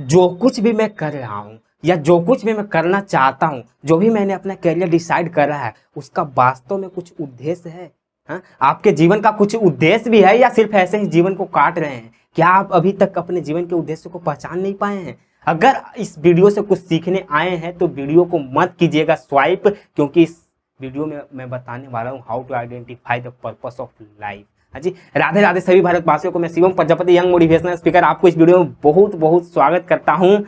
जो कुछ भी मैं कर रहा हूँ या जो कुछ भी मैं करना चाहता हूँ, जो भी मैंने अपना करियर डिसाइड कर रहा है, उसका वास्तव में कुछ उद्देश्य है। हाँ, आपके जीवन का कुछ उद्देश्य भी है या सिर्फ ऐसे ही जीवन को काट रहे हैं? क्या आप अभी तक अपने जीवन के उद्देश्य को पहचान नहीं पाए हैं? अगर इस वीडियो से कुछ सीखने आए हैं तो वीडियो को मत कीजिएगा स्वाइप, क्योंकि इस वीडियो में मैं बताने वाला हूँ how to identify the purpose of life. हाँ जी, राधे राधे सभी भारतवासियों को। मैं Shivam Prajapati, young motivational speaker, आपको इस वीडियो में बहुत बहुत स्वागत करता हूं।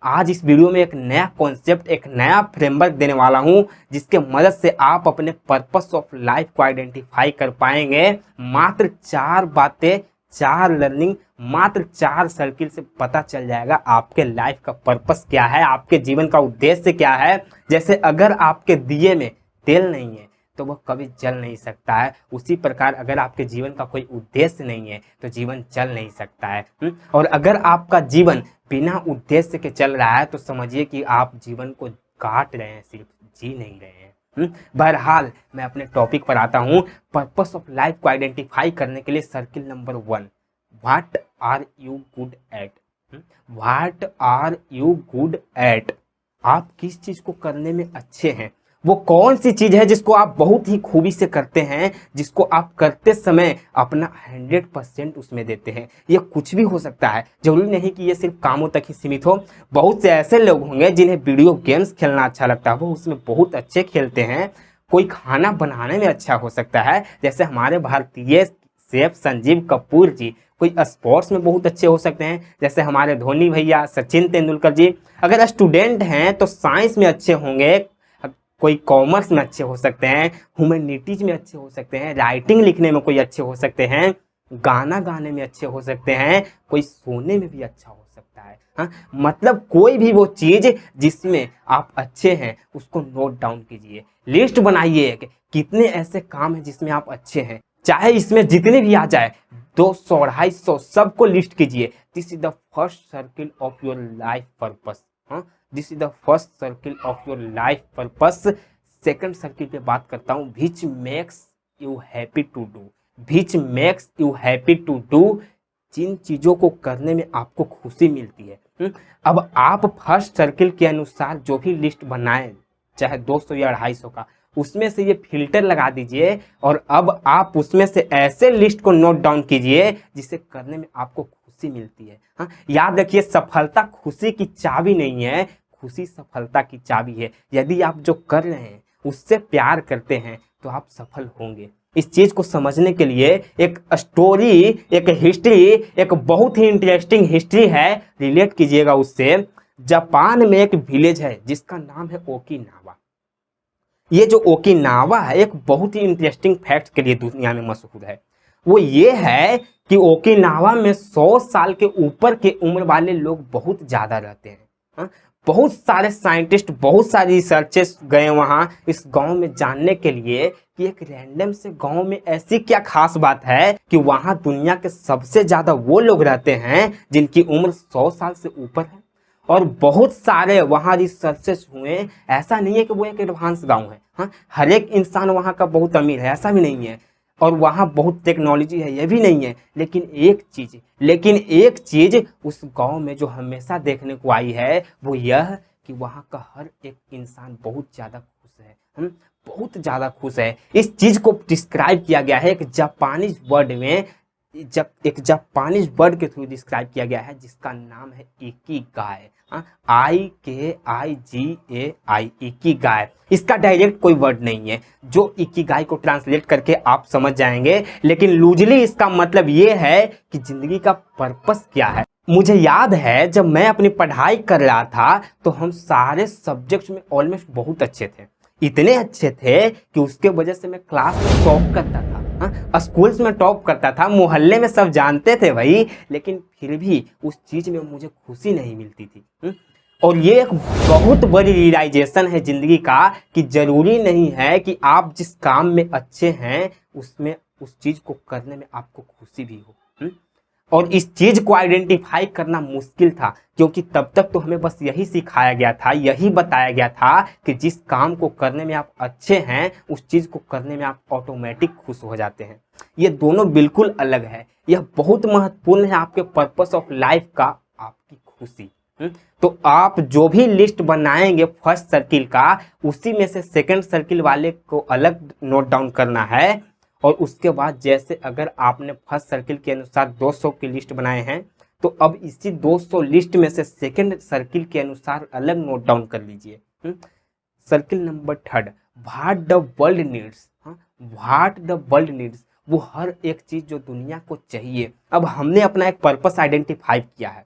आज इस वीडियो में एक नया कॉन्सेप्ट, एक नया फ्रेमवर्क देने वाला हूं, जिसके मदद से आप अपने पर्पस ऑफ लाइफ को आइडेंटिफाई कर पाएंगे। मात्र 4 बातें, 4 लर्निंग, मात्र 4 सर्किल से पता चल जाएगा आपके लाइफ का पर्पस क्या है, आपके जीवन का उद्देश्य क्या है। जैसे अगर आपके दिए में तेल नहीं है तो वह कभी जल नहीं सकता है, उसी प्रकार अगर आपके जीवन का कोई उद्देश्य नहीं है तो जीवन चल नहीं सकता है। और अगर आपका जीवन बिना उद्देश्य के चल रहा है तो समझिए कि आप जीवन को काट रहे हैं, सिर्फ जी नहीं रहे हैं। बहरहाल मैं अपने टॉपिक पर आता हूँ। पर्पस ऑफ लाइफ को आइडेंटिफाई करने के लिए circle number 1, what are you good at. What are you good at, आप किस चीज को करने में अच्छे हैं, वो कौन सी चीज है जिसको आप बहुत ही खूबी से करते हैं, जिसको आप करते समय अपना 100% उसमें देते हैं। ये कुछ भी हो सकता है, जरूरी नहीं कि ये सिर्फ कामों तक ही सीमित हो। बहुत से ऐसे लोग होंगे जिन्हें वीडियो गेम्स खेलना अच्छा लगता है, वो उसमें बहुत अच्छे खेलते हैं। कोई खाना बनाने में अच्छा हो सकता है, जैसे हमारे भारतीय शेफ संजीव कपूर जी। कोई स्पोर्ट्स में बहुत अच्छे हो सकते हैं, जैसे हमारे धोनी भैया, सचिन तेंदुलकर जी। अगर स्टूडेंट हैं तो साइंस में अच्छे होंगे, कोई कॉमर्स में अच्छे हो सकते हैं, ह्यूमैनिटीज में अच्छे हो सकते हैं, राइटिंग लिखने में कोई अच्छे हो सकते हैं, गाना गाने में अच्छे हो सकते हैं, कोई सोने में भी अच्छा हो सकता है। हाँ, मतलब कोई भी वो चीज जिसमें आप अच्छे हैं उसको नोट डाउन कीजिए, लिस्ट बनाइए कि कितने ऐसे काम हैं जिसमें आप अच्छे हैं। चाहे इसमें जितने भी आ जाए, 200 250 सबको लिस्ट कीजिए। This is the first circle of your life purpose. This is the first circle of your life purpose. Second circle पे बात करता हूँ, which makes you happy to do. Which makes you happy to do, जिन चीजों को करने में आपको खुशी मिलती है। अब आप फर्स्ट सर्किल के अनुसार जो भी लिस्ट बनाए, चाहे 200 या 250 का, उसमें से ये फिल्टर लगा दीजिए और अब आप उसमें से ऐसे लिस्ट को नोट डाउन कीजिए जिसे करने में आपको खुशी मिलती है। हाँ, याद रखिए, सफलता खुशी की चाबी नहीं है, खुशी सफलता की चाबी है। यदि आप जो कर रहे हैं उससे प्यार करते हैं तो आप सफल होंगे। इस चीज को समझने के लिए एक स्टोरी, एक हिस्ट्री, एक बहुत ही इंटरेस्टिंग हिस्ट्री है, रिलेट कीजिएगा उससे। जापान में एक विलेज है जिसका नाम है ओकिनावा। ये जो ओकिनावा है एक बहुत ही इंटरेस्टिंग फैक्ट के लिए दुनिया में मशहूर है। वो ये है कि ओकिनावा में 100 साल के ऊपर के उम्र वाले लोग बहुत ज्यादा रहते हैं। हाँ? बहुत सारे साइंटिस्ट, बहुत सारे रिसर्चर्स गए वहां इस गांव में जानने के लिए कि एक रैंडम से गांव में ऐसी क्या खास बात है कि वहां दुनिया के सबसे ज्यादा वो लोग रहते हैं जिनकी उम्र 100 साल से ऊपर है। और बहुत सारे वहां रिसर्चेस हुए। ऐसा नहीं है कि वो एक एडवांस गांव है। हाँ, हर एक इंसान वहां का बहुत अमीर है, ऐसा भी नहीं है। और वहां बहुत टेक्नोलॉजी है, ये भी नहीं है। लेकिन एक चीज उस गांव में जो हमेशा देखने को आई है वो यह कि वहां का हर एक इंसान बहुत ज्यादा खुश है। बहुत ज्यादा खुश है। इस चीज को डिस्क्राइब किया गया है एक जापानीज वर्ड में, एक जापानीज वर्ड के थ्रू डिस्क्राइब किया गया है जिसका नाम है इकिगाई। IKIGAI, Ikigai. इसका डायरेक्ट कोई वर्ड नहीं है जो इकिगाई को ट्रांसलेट करके आप समझ जाएंगे, लेकिन लूजली इसका मतलब ये है कि जिंदगी का पर्पस क्या है। मुझे याद है जब मैं अपनी पढ़ाई कर रहा था तो हम सारे सब्जेक्ट्स में ऑलमोस्ट बहुत अच्छे थे। इतने अच्छे थे कि उसके वजह से मैं क्लास में टॉप करता था। स्कूल्स में टॉप करता था, मोहल्ले में सब जानते थे भाई, लेकिन फिर भी उस चीज में मुझे खुशी नहीं मिलती थी। और ये एक बहुत बड़ी रियलाइजेशन है जिंदगी का कि जरूरी नहीं है कि आप जिस काम में अच्छे हैं उसमें उस चीज को करने में आपको खुशी भी हो। और इस चीज को आइडेंटिफाई करना मुश्किल था, क्योंकि तब तक तो हमें बस यही सिखाया गया था, यही बताया गया था कि जिस काम को करने में आप अच्छे हैं उस चीज को करने में आप ऑटोमेटिक खुश हो जाते हैं। ये दोनों बिल्कुल अलग है। यह बहुत महत्वपूर्ण है आपके पर्पस ऑफ लाइफ का, आपकी खुशी। तो आप जो भी लिस्ट बनाएंगे फर्स्ट सर्किल का, उसी में से सेकंड सर्किल वाले को अलग नोट डाउन करना है। और उसके बाद जैसे अगर आपने फर्स्ट सर्किल के अनुसार 200 की लिस्ट बनाए हैं, तो अब इसी 200 लिस्ट में से सेकंड सर्किल के अनुसार अलग नोट डाउन कर लीजिए। Circle number 3, what the world needs. What the world needs, वो हर एक चीज जो दुनिया को चाहिए। अब हमने अपना एक पर्पस आइडेंटिफाई किया है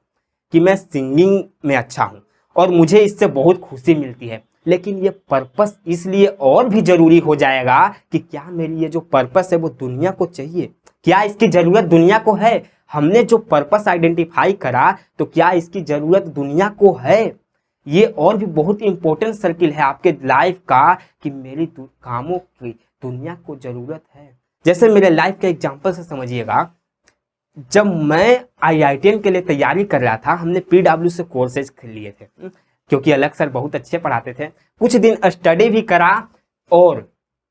कि मैं सिंगिंग में अच्छा हूँ और मुझे इससे बहुत खुशी मिलती है, लेकिन ये पर्पस इसलिए और भी जरूरी हो जाएगा कि क्या मेरी ये जो पर्पस है वो दुनिया को चाहिए, क्या इसकी जरूरत दुनिया को है। हमने जो पर्पस आइडेंटिफाई करा, तो क्या इसकी जरूरत दुनिया को है। ये और भी बहुत इंपॉर्टेंट सर्किल है आपके लाइफ का कि मेरी कामों की दुनिया को जरूरत है। जैसे मेरे लाइफ के एग्जांपल से समझिएगा, जब मैं IITN के लिए तैयारी कर रहा था, हमने PW से कोर्सेज लिए थे क्योंकि अलग सर बहुत अच्छे पढ़ाते थे। कुछ दिन स्टडी भी करा और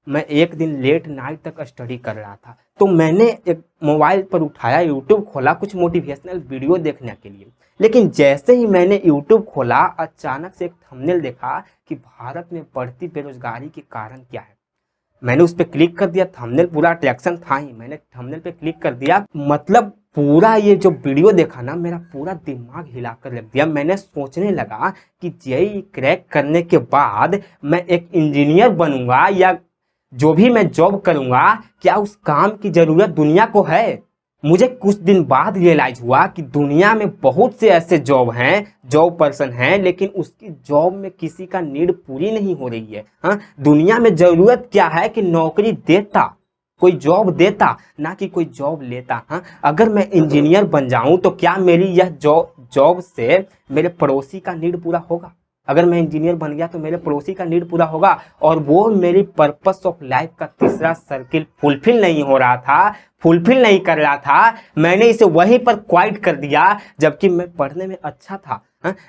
मैं एक दिन लेट नाइट तक स्टडी कर रहा था, तो मैंने एक मोबाइल पर उठाया, यूट्यूब खोला कुछ मोटिवेशनल वीडियो देखने के लिए। लेकिन जैसे ही मैंने यूट्यूब खोला, अचानक से एक थंबनेल देखा कि भारत में बढ़ती बेरोजगारी के कारण क्या है। मैंने उस पर क्लिक कर दिया, थंबनेल पूरा अट्रैक्शन था ही, मैंने थंबनेल पे क्लिक कर दिया। मतलब पूरा ये जो वीडियो देखा ना, मेरा पूरा दिमाग हिला कर रख दिया। मैंने सोचने लगा कि जेईई क्रैक करने के बाद मैं एक इंजीनियर बनूंगा या जो भी मैं जॉब करूंगा, क्या उस काम की जरूरत दुनिया को है। मुझे कुछ दिन बाद रियलाइज हुआ कि दुनिया में बहुत से ऐसे जॉब पर्सन हैं, लेकिन उसकी जॉब में किसी का नीड पूरी नहीं हो रही है। हाँ, दुनिया में जरूरत क्या है कि नौकरी देता, कोई जॉब देता, ना कि कोई जॉब लेता। हाँ, अगर मैं इंजीनियर बन जाऊं तो क्या मेरी यह जॉब से मेरे पड़ोसी का नीड पूरा होगा। अगर मैं इंजीनियर बन गया तो मेरे पड़ोसी का नीड पूरा होगा, और वो मेरी पर्पस ऑफ लाइफ का तीसरा सर्किल फुलफिल नहीं हो रहा था, फुलफिल नहीं कर रहा था। मैंने इसे वहीं पर क्वाइट कर दिया, जबकि मैं पढ़ने में अच्छा था।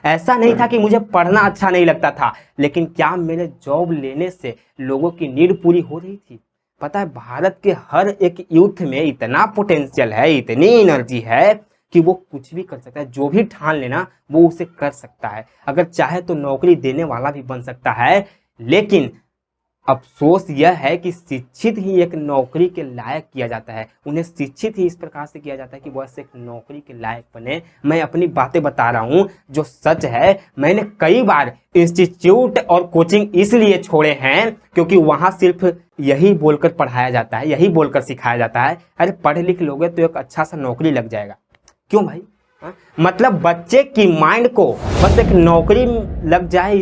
ऐसा नहीं था कि मुझे पढ़ना अच्छा नहीं लगता था, लेकिन क्या मेरे जॉब लेने से लोगों की नीड पूरी हो रही थी। पता है, भारत के हर एक यूथ में इतना पोटेंशियल है, इतनी एनर्जी है कि वो कुछ भी कर सकता है। जो भी ठान लेना वो उसे कर सकता है। अगर चाहे तो नौकरी देने वाला भी बन सकता है। लेकिन अफसोस यह है कि शिक्षित ही एक नौकरी के लायक किया जाता है। उन्हें शिक्षित ही इस प्रकार से किया जाता है कि वह एक नौकरी के लायक बने। मैं अपनी बातें बता रहा हूँ जो सच है। मैंने कई बार इंस्टीट्यूट और कोचिंग इसलिए छोड़े हैं क्योंकि वहाँ सिर्फ यही बोलकर पढ़ाया जाता है, यही बोलकर सिखाया जाता है, अरे पढ़ लिख लोगे तो एक अच्छा सा नौकरी लग जाएगा। क्यों भाई? मतलब बच्चे की माइंड को बस एक नौकरी लग जाए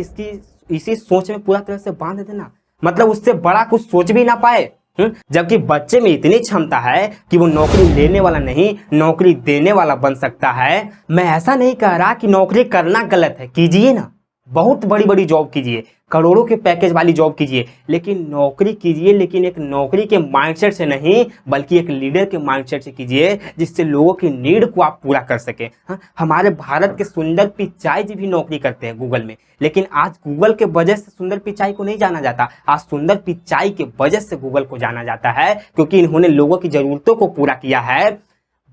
इसी सोच में पूरा तरह से बांध देना, मतलब उससे बड़ा कुछ सोच भी ना पाए। जबकि बच्चे में इतनी क्षमता है कि वो नौकरी लेने वाला नहीं, नौकरी देने वाला बन सकता है। मैं ऐसा नहीं कह रहा कि नौकरी करना गलत है, कीजिए ना, बहुत बड़ी बड़ी जॉब कीजिए, करोड़ों के पैकेज वाली जॉब कीजिए, लेकिन नौकरी कीजिए, लेकिन एक नौकरी के माइंडसेट से नहीं, बल्कि एक लीडर के माइंडसेट से कीजिए, जिससे लोगों की नीड को आप पूरा कर सके। हाँ, हमारे भारत के सुंदर पिचाई जी भी नौकरी करते हैं गूगल में, लेकिन आज गूगल के वजह से सुंदर पिचाई को नहीं जाना जाता। आज सुंदर पिचाई के वजह से गूगल को जाना जाता है, क्योंकि इन्होंने लोगों की जरूरतों को पूरा किया है।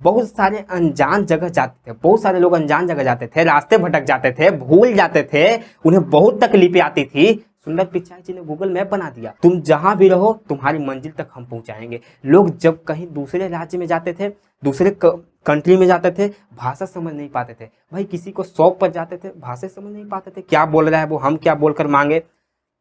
बहुत सारे अनजान जगह जाते थे, बहुत सारे लोग अनजान जगह जाते थे, रास्ते भटक जाते थे, भूल जाते थे, उन्हें बहुत तकलीफें आती थी। सुंदर पिचाई जी ने गूगल मैप बना दिया, तुम जहां भी रहो तुम्हारी मंजिल तक हम पहुंचाएंगे। लोग जब कहीं दूसरे राज्य में जाते थे, दूसरे कंट्री में जाते थे, भाषा समझ नहीं पाते थे। भाई किसी को शॉप पर जाते थे, भाषा समझ नहीं पाते थे, क्या बोल रहा है वो, हम क्या बोलकर मांगे।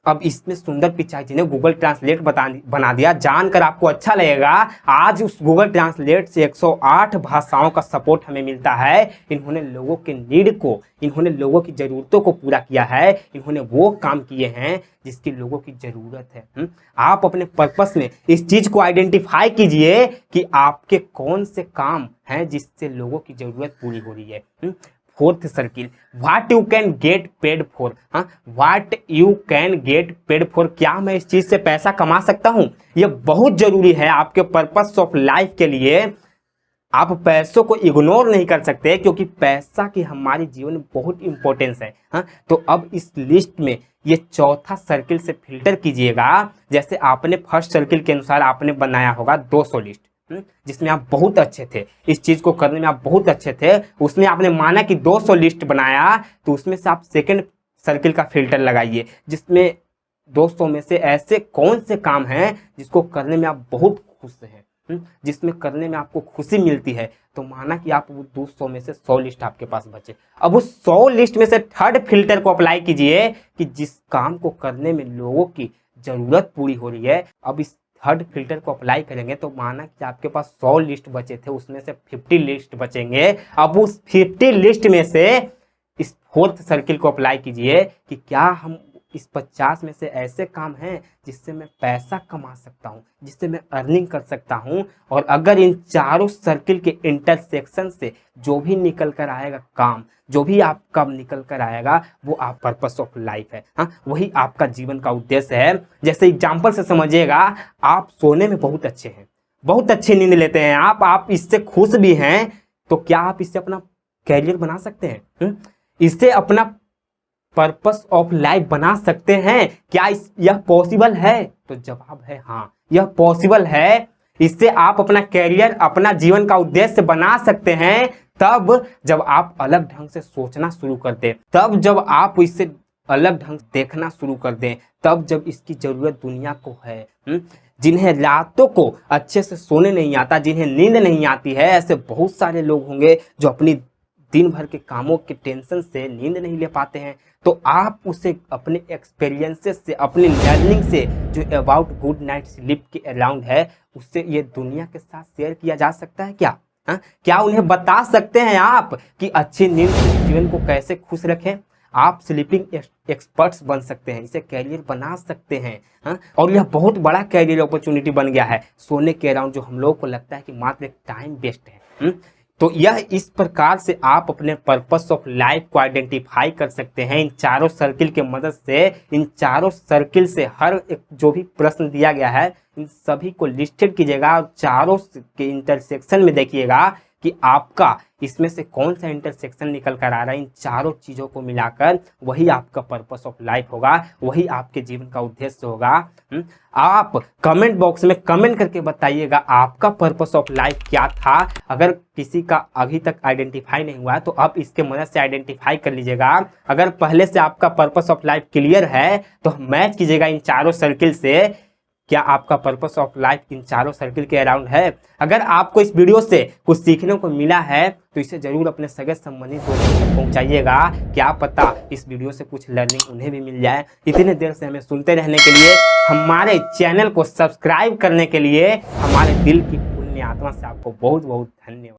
अब इसमें सुंदर पिचाई जी ने गूगल ट्रांसलेट बना दिया। जानकर आपको अच्छा लगेगा, आज उस गूगल ट्रांसलेट से 108 भाषाओं का सपोर्ट हमें मिलता है। इन्होंने लोगों के नीड को, इन्होंने लोगों की जरूरतों को पूरा किया है, इन्होंने वो काम किए हैं जिसकी लोगों की जरूरत है। आप अपने पर्पस में इस चीज को आइडेंटिफाई कीजिए कि आपके कौन से काम हैं जिससे लोगों की जरूरत पूरी हो रही है। Fourth circle, what you can get paid for. What you can get paid for, क्या मैं इस चीज से पैसा कमा सकता हूं। यह बहुत जरूरी है आपके पर्पस ऑफ लाइफ के लिए। आप पैसों को इग्नोर नहीं कर सकते, क्योंकि पैसा की हमारे जीवन में बहुत इंपॉर्टेंस है। तो अब इस लिस्ट में ये चौथा सर्किल से फिल्टर कीजिएगा। जैसे आपने फर्स्ट सर्किल के अनुसार आपने बनाया होगा 200 लिस्ट, जिसमें आप बहुत अच्छे थे, इस चीज को करने में आप बहुत अच्छे थे, उसमें आपने माना कि 200 लिस्ट बनाया, तो उसमें से आप सेकंड सर्किल का फिल्टर लगाइए, जिसमें 200 में से ऐसे कौन से काम हैं जिसको करने में आप बहुत खुश हैं, जिसमें करने में आपको खुशी मिलती है। तो माना कि आप वो 200 में से 100 लिस्ट आपके पास बचे, अब उस 100 लिस्ट में से थर्ड फिल्टर को अप्लाई कीजिए कि जिस काम को करने में लोगों की जरूरत पूरी हो रही है। अब इस थर्ड फिल्टर को अप्लाई करेंगे तो माना कि आपके पास 100 लिस्ट बचे थे, उसमें से 50 लिस्ट बचेंगे। अब उस 50 लिस्ट में से इस फोर्थ सर्किल को अप्लाई कीजिए कि क्या हम इस 50 में से ऐसे काम हैं जिससे मैं पैसा कमा सकता हूं, जिससे मैं अर्निंग कर सकता हूं। और अगर इन चारों सर्किल के इंटरसेक्शन से जो भी निकल कर आएगा काम, जो भी आपका निकल कर आएगा, वो आप पर्पस ऑफ लाइफ है। हाँ, वही आपका जीवन का उद्देश्य है। जैसे एग्जाम्पल से समझिएगा, आप सोने में बहुत अच्छे हैं, बहुत अच्छी नींद लेते हैं आप इससे खुश भी हैं, तो क्या आप इससे अपना कैरियर बना सकते हैं? इससे अपना पर्पस ऑफ लाइफ बना सकते हैं? क्या यह पॉसिबल है? तो जवाब है हाँ, यह पॉसिबल है। इससे आप अपना कैरियर, अपना जीवन का उद्देश्य बना सकते हैं तब जब आप अलग ढंग से सोचना शुरू कर दें, तब जब आप इससे अलग ढंग से देखना शुरू कर दें, तब जब इसकी जरूरत दुनिया को है। जिन्हें रातों को अच्छे से सोने नहीं आता, जिन्हें नींद नहीं आती है, ऐसे बहुत सारे लोग होंगे जो अपनी दिन भर के कामों के टेंशन से नींद नहीं ले पाते हैं। तो आप उसे अपने एक्सपीरियंसेस से, अपनी लर्निंग से, जो अबाउट गुड नाइट स्लीप के अराउंड है, उससे ये दुनिया के साथ शेयर किया जा सकता है क्या? क्या उन्हें बता सकते हैं आप कि अच्छी नींद से जीवन को कैसे खुश रखें? आप स्लीपिंग एक्सपर्ट्स बन सकते हैं, इसे कैरियर बना सकते हैं। और यह बहुत बड़ा कैरियर अपॉर्चुनिटी बन गया है सोने के अराउंड, जो हम लोगों को लगता है कि मात्र एक टाइम वेस्ट है। तो यह इस प्रकार से आप अपने पर्पस ऑफ लाइफ को आइडेंटिफाई कर सकते हैं इन चारों सर्किल के मदद से। इन चारों सर्किल से हर एक जो भी प्रश्न दिया गया है, इन सभी को लिस्टेड कीजिएगा और चारों के इंटरसेक्शन में देखिएगा कि आपका इसमें से कौन सा इंटरसेक्शन निकल कर आ रहा है। इन चारों चीज़ों को मिलाकर वही आपका पर्पस ऑफ लाइफ होगा, वही आपके जीवन का उद्देश्य होगा। आप कमेंट बॉक्स में कमेंट करके बताइएगा आपका पर्पस ऑफ लाइफ क्या था। अगर किसी का अभी तक आइडेंटिफाई नहीं हुआ है तो आप इसके मदद से आइडेंटिफाई कर लीजिएगा। अगर पहले से आपका पर्पस ऑफ लाइफ क्लियर है तो मैच कीजिएगा इन चारों सर्किल से, क्या आपका पर्पस ऑफ लाइफ इन चारों सर्किल के अराउंड है। अगर आपको इस वीडियो से कुछ सीखने को मिला है तो इसे जरूर अपने सगे संबंधित दोस्तों तक पहुंचाइएगा, क्या पता इस वीडियो से कुछ लर्निंग उन्हें भी मिल जाए। इतने देर से हमें सुनते रहने के लिए, हमारे चैनल को सब्सक्राइब करने के लिए, हमारे दिल की पुण्य आत्मा से आपको बहुत बहुत धन्यवाद।